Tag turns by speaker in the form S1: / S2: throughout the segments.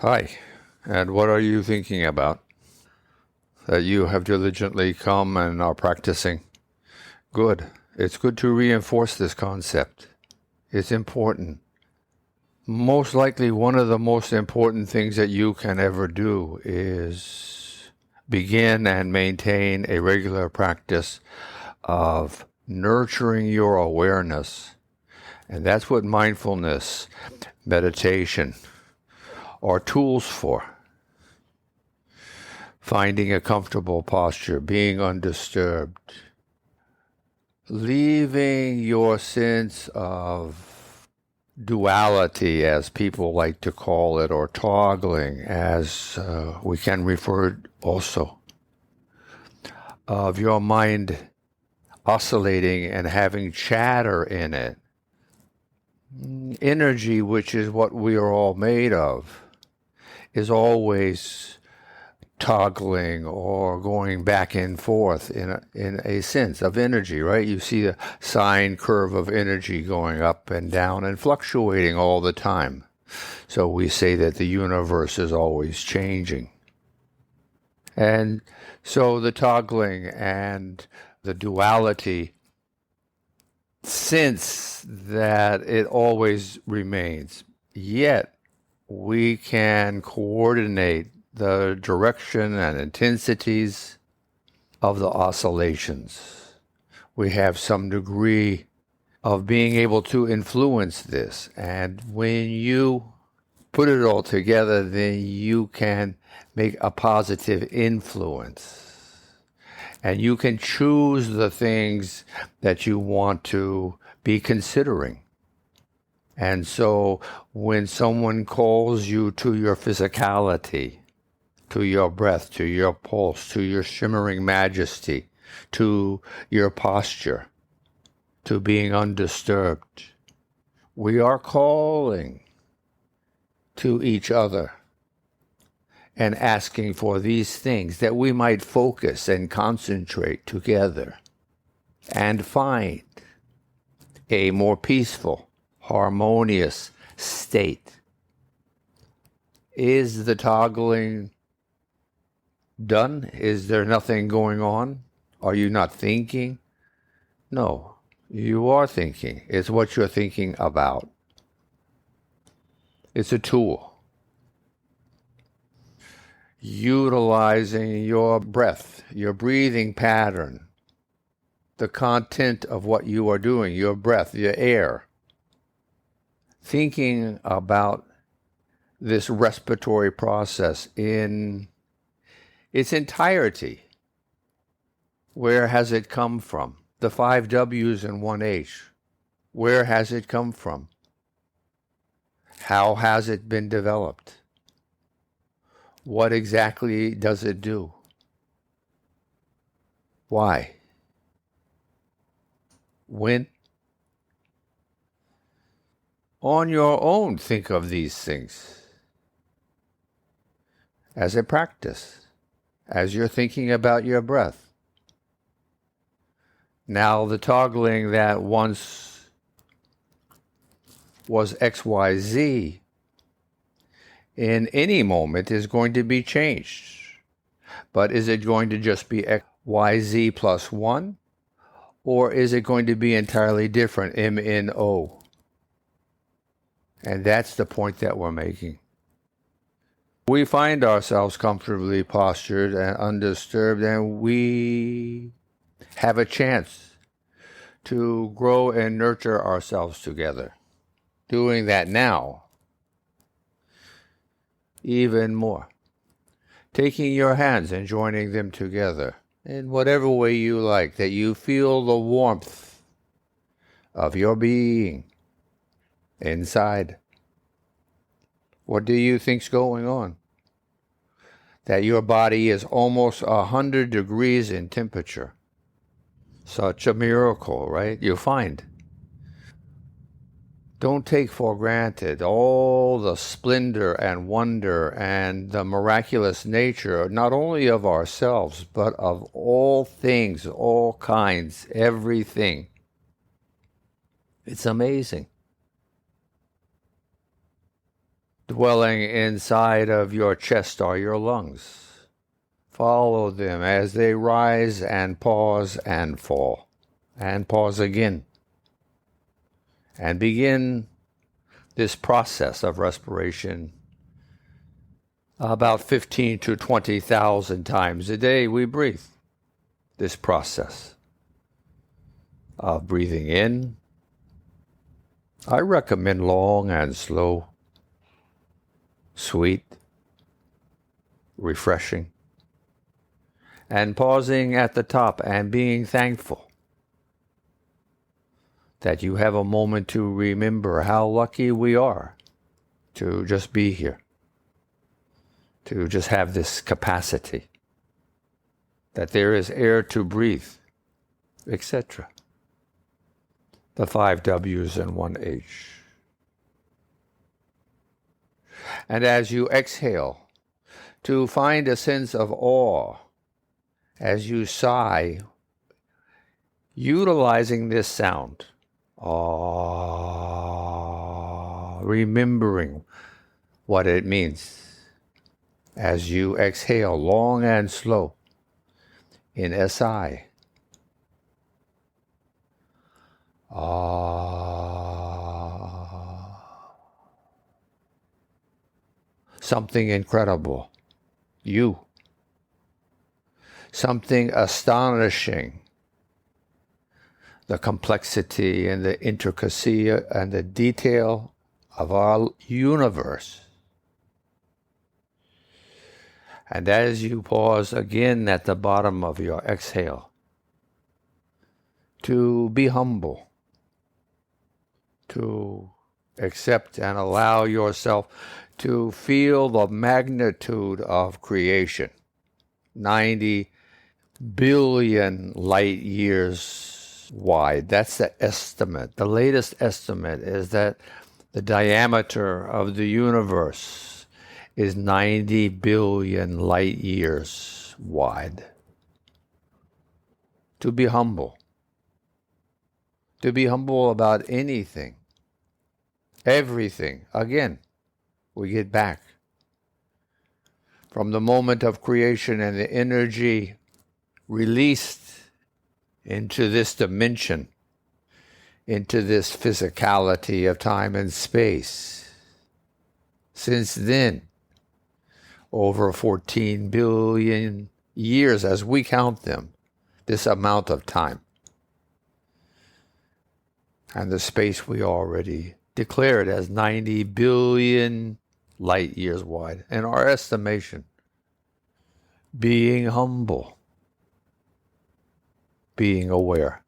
S1: Hi, and what are you thinking about that you have diligently come and are practicing? Good. It's good to reinforce this concept. It's important. Most likely, one of the most important things that you can ever do is begin and maintain a regular practice of nurturing your awareness. And that's what mindfulness, meditation, are tools for. Finding a comfortable posture, being undisturbed, leaving your sense of duality, as people like to call it, or toggling, as we can refer also, of your mind oscillating and having chatter in it. Energy, which is what we are all made of, is always toggling or going back and forth in a sense of energy, right? You see a sine curve of energy going up and down and fluctuating all the time. So we say that the universe is always changing. And so the toggling and the duality sense that it always remains. Yet we can coordinate the direction and intensities of the oscillations. We have some degree of being able to influence this. And when you put it all together, then you can make a positive influence. And you can choose the things that you want to be considering. And so when someone calls you to your physicality, to your breath, to your pulse, to your shimmering majesty, to your posture, to being undisturbed, we are calling to each other and asking for these things that we might focus and concentrate together and find a more peaceful, harmonious state. Is the toggling done? Is there nothing going on? Are you not thinking? No, you are thinking. It's what you're thinking about. It's a tool. Utilizing your breath, your breathing pattern, the content of what you are doing, your breath, your air. Thinking about this respiratory process in its entirety. Where has it come from? The 5 W's and 1 H. Where has it come from? How has it been developed? What exactly does it do? Why? When? On your own, think of these things as a practice, as you're thinking about your breath. Now, the toggling that once was XYZ in any moment is going to be changed. But is it going to just be XYZ plus 1? Or is it going to be entirely different, MNO? And that's the point that we're making. We find ourselves comfortably postured and undisturbed, and we have a chance to grow and nurture ourselves together. Doing that now, even more. Taking your hands and joining them together in whatever way you like, that you feel the warmth of your being inside. What do you think's going on? That your body is almost 100 degrees in temperature. Such a miracle, right? You find. Don't take for granted all the splendor and wonder and the miraculous nature, not only of ourselves, but of all things, all kinds, everything. It's amazing. Dwelling inside of your chest are your lungs. Follow them as they rise and pause and fall, and pause again. And begin this process of respiration about 15 to 20,000 times a day. We breathe this process of breathing in. I recommend long and slow, sweet, refreshing, and pausing at the top and being thankful that you have a moment to remember how lucky we are to just be here, to just have this capacity, that there is air to breathe, etc. The 5 W's and 1 H. And as you exhale, to find a sense of awe as you sigh, utilizing this sound, remembering what it means as you exhale long and slow in SI. Something incredible. You. Something astonishing. The complexity and the intricacy and the detail of our universe. And as you pause again at the bottom of your exhale, to be humble, to accept and allow yourself to feel the magnitude of creation. 90 billion light years wide. That's the estimate. The latest estimate is that the diameter of the universe is 90 billion light years wide. To be humble. To be humble about anything. Everything. Again, we get back from the moment of creation and the energy released into this dimension, into this physicality of time and space. Since then, over 14 billion years as we count them, this amount of time. And the space we already declared as 90 billion light years wide. In our estimation, being humble, being aware,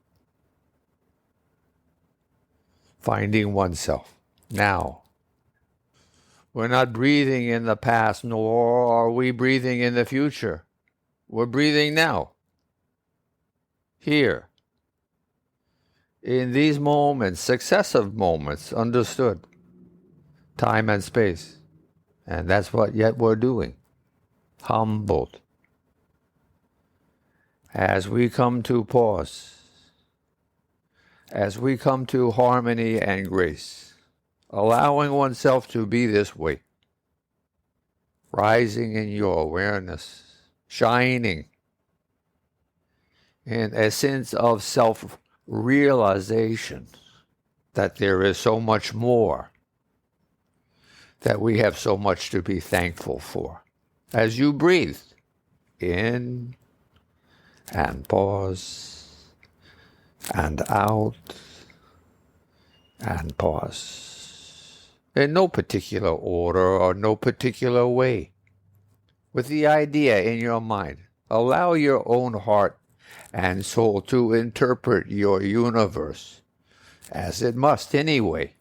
S1: finding oneself now. We're not breathing in the past, nor are we breathing in the future. We're breathing now, here, in these moments, successive moments, understood, time and space. And that's what yet we're doing, humbled. As we come to pause, as we come to harmony and grace, allowing oneself to be this way, rising in your awareness, shining in a sense of self-realization that there is so much more, that we have so much to be thankful for. As you breathe in and pause and out and pause, in no particular order or no particular way, with the idea in your mind. Allow your own heart and soul to interpret your universe, as it must anyway.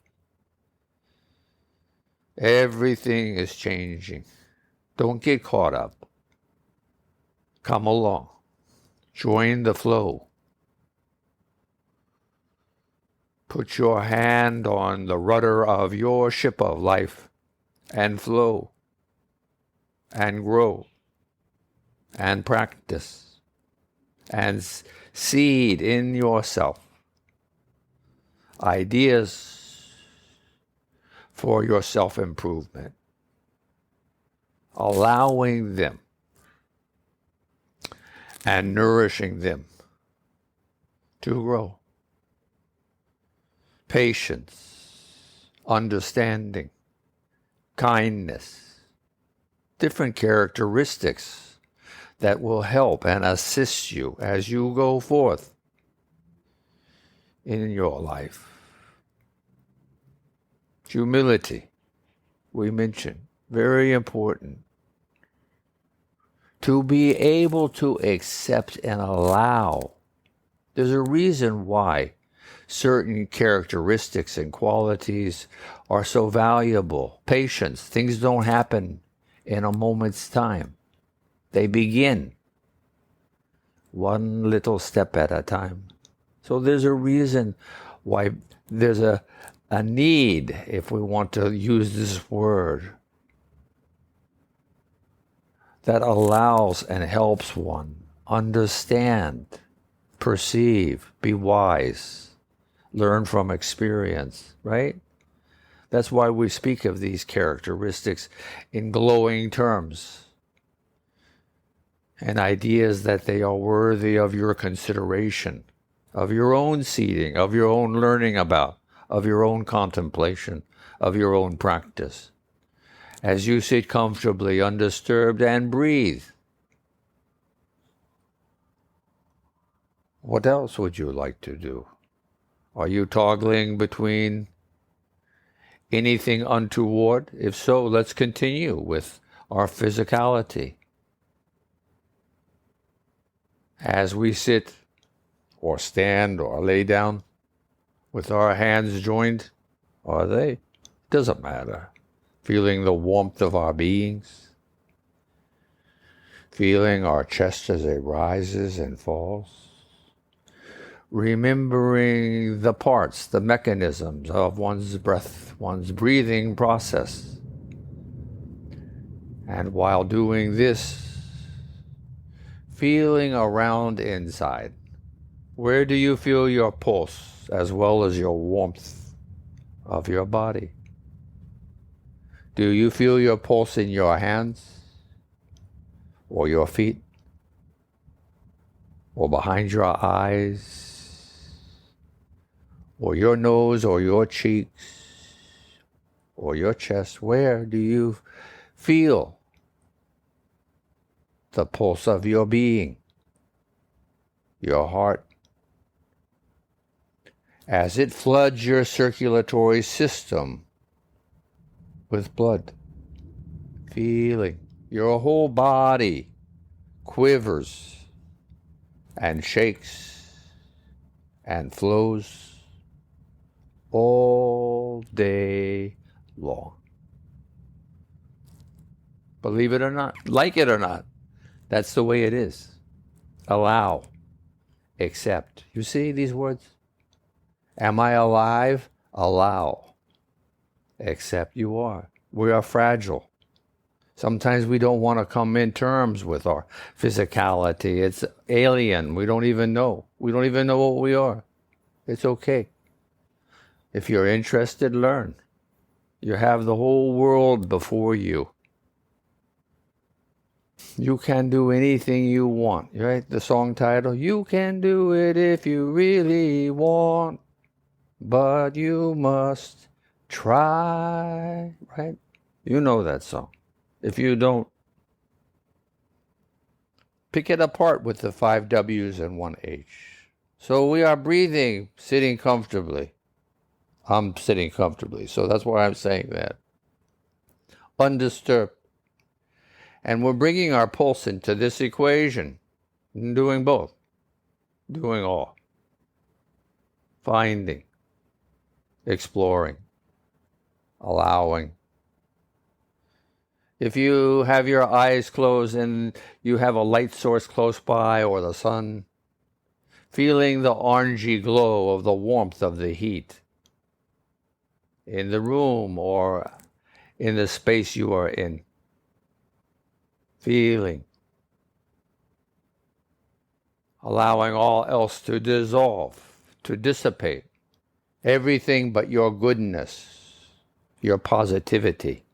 S1: Everything is changing. Don't get caught up. Come along. Join the flow. Put your hand on the rudder of your ship of life and flow and grow and practice and seed in yourself ideas for your self-improvement, allowing them and nourishing them to grow. Patience, understanding, kindness, different characteristics that will help and assist you as you go forth in your life. Humility, we mentioned, very important. To be able to accept and allow. There's a reason why certain characteristics and qualities are so valuable. Patience, things don't happen in a moment's time. They begin one little step at a time. So there's a reason why there's a need, if we want to use this word, that allows and helps one understand, perceive, be wise, learn from experience, right? That's why we speak of these characteristics in glowing terms and ideas that they are worthy of your consideration, of your own seeding, of your own learning about, of your own contemplation, of your own practice. As you sit comfortably, undisturbed, and breathe. What else would you like to do? Are you toggling between anything untoward? If so, let's continue with our physicality. As we sit or stand or lay down with our hands joined, are they? Doesn't matter. Feeling the warmth of our beings, feeling our chest as it rises and falls, remembering the parts, the mechanisms of one's breath, one's breathing process. And while doing this, feeling around inside. Where do you feel your pulse as well as your warmth of your body? Do you feel your pulse in your hands or your feet or behind your eyes or your nose or your cheeks or your chest? Where do you feel the pulse of your being, your heart, as it floods your circulatory system with blood? Feeling your whole body quivers and shakes and flows all day long. Believe it or not, like it or not, that's the way it is. Allow, accept. You see these words? Am I alive? Allow. Accept you are. We are fragile. Sometimes we don't want to come in terms with our physicality. It's alien. We don't even know. We don't even know what we are. It's okay. If you're interested, learn. You have the whole world before you. You can do anything you want, right? The song title, you can do it if you really want, but you must try, right? You know that song. If you don't, pick it apart with the 5 W's and 1 H. So we are breathing, sitting comfortably. I'm sitting comfortably, so that's why I'm saying that. Undisturbed. And we're bringing our pulse into this equation, doing both, doing all, finding, exploring, allowing. If you have your eyes closed and you have a light source close by or the sun, feeling the orangey glow of the warmth of the heat in the room or in the space you are in. Feeling, allowing all else to dissolve, to dissipate, everything but your goodness, your positivity,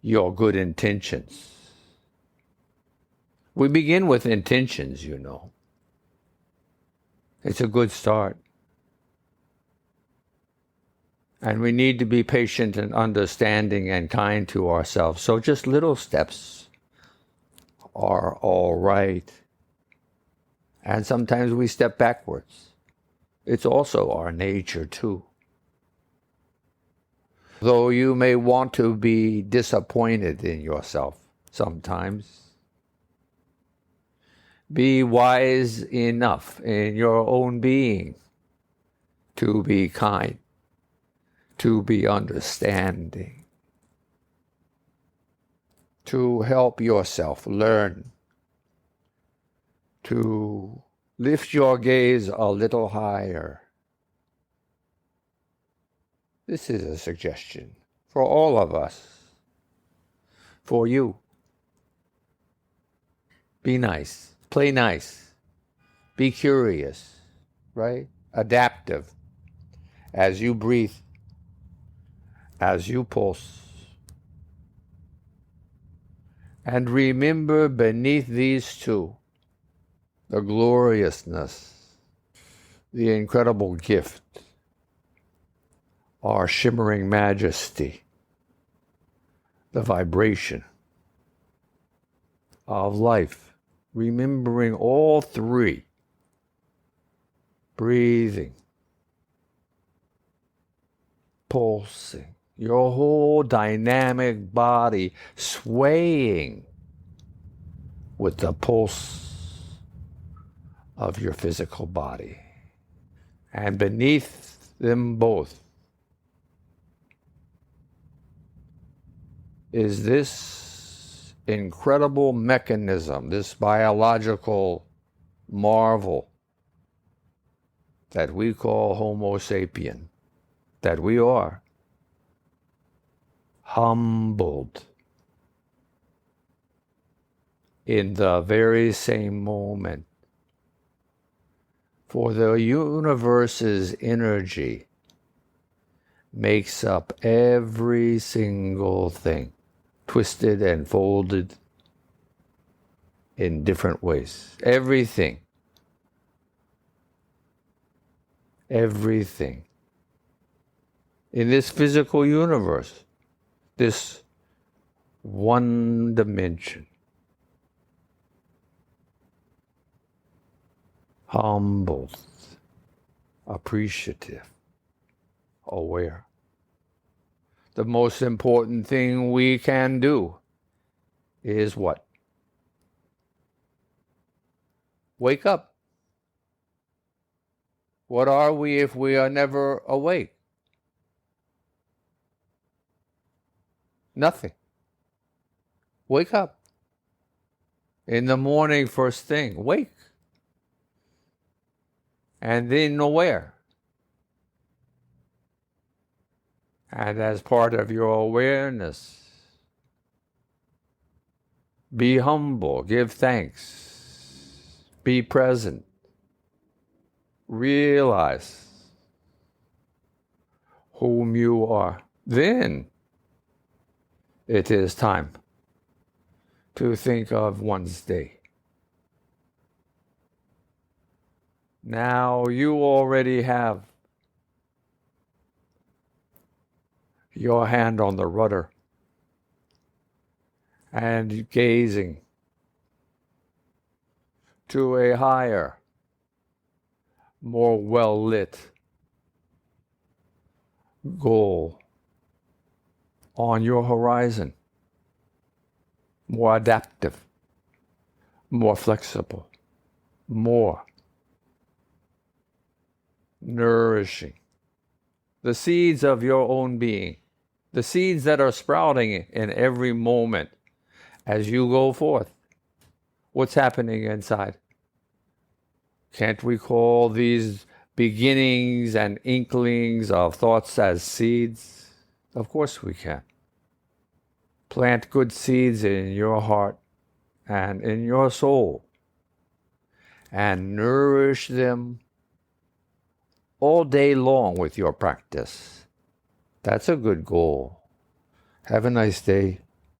S1: your good intentions. We begin with intentions, you know. It's a good start. And we need to be patient and understanding and kind to ourselves. So just little steps are all right. And sometimes we step backwards. It's also our nature too. Though you may want to be disappointed in yourself sometimes, be wise enough in your own being to be kind, to be understanding, to help yourself learn, to lift your gaze a little higher. This is a suggestion for all of us, for you. Be nice, play nice, be curious, right? Adaptive as you breathe, as you pulse. And remember beneath these two, the gloriousness, the incredible gift, our shimmering majesty, the vibration of life, remembering all three, breathing, pulsing, your whole dynamic body swaying with the pulse of your physical body. And beneath them both is this incredible mechanism, this biological marvel that we call Homo sapien, that we are humbled in the very same moment. For the universe's energy makes up every single thing, twisted and folded in different ways. Everything. Everything. In this physical universe, this one dimension. Humbled, appreciative, aware. The most important thing we can do is what? Wake up. What are we if we are never awake? Nothing. Wake up. In the morning, first thing, wake. And then aware. And as part of your awareness, be humble, give thanks, be present, realize whom you are. Then it is time to think of one's day. Now you already have your hand on the rudder and gazing to a higher, more well-lit goal on your horizon, more adaptive, more flexible, more nourishing. The seeds of your own being, the seeds that are sprouting in every moment as you go forth. What's happening inside? Can't we call these beginnings and inklings of thoughts as seeds? Of course we can. Plant good seeds in your heart and in your soul and nourish them all day long with your practice. That's a good goal. Have a nice day.